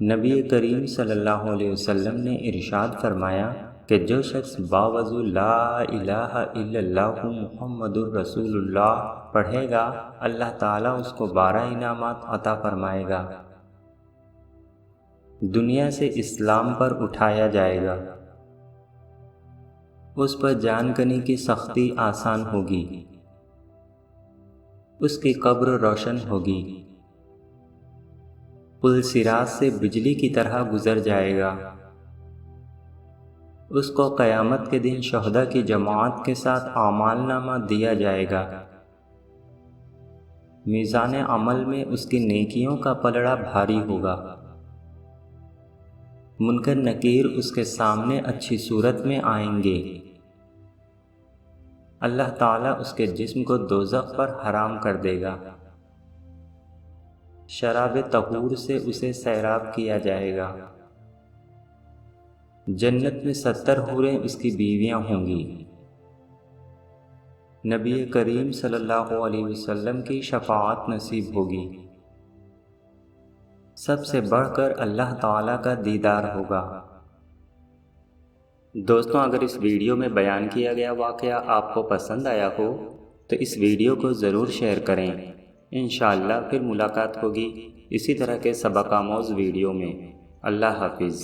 نبی کریم صلی اللہ علیہ وسلم نے ارشاد فرمایا کہ جو شخص باوضو لا الہ الا اللہ محمد الرسول اللہ پڑھے گا، اللہ تعالیٰ اس کو 12 انعامات عطا فرمائے گا۔ دنیا سے اسلام پر اٹھایا جائے گا، اس پر جان کنی کی سختی آسان ہوگی، اس کی قبر روشن ہوگی، پل صراط سے بجلی کی طرح گزر جائے گا، اس کو قیامت کے دن شہداء کی جماعت کے ساتھ اعمال نامہ دیا جائے گا، میزان عمل میں اس کی نیکیوں کا پلڑا بھاری ہوگا، منکر نکیر اس کے سامنے اچھی صورت میں آئیں گے، اللہ تعالیٰ اس کے جسم کو دوزخ پر حرام کر دے گا، شراب طہور سے اسے سیراب کیا جائے گا، جنت میں 70 حوریں اس کی بیویاں ہوں گی، نبی کریم صلی اللہ علیہ وسلم کی شفاعت نصیب ہوگی، سب سے بڑھ کر اللہ تعالیٰ کا دیدار ہوگا۔ دوستوں، اگر اس ویڈیو میں بیان کیا گیا واقعہ آپ کو پسند آیا ہو تو اس ویڈیو کو ضرور شیئر کریں۔ انشاءاللہ پھر ملاقات ہوگی اسی طرح کے سبق آموز ویڈیو میں۔ اللہ حافظ۔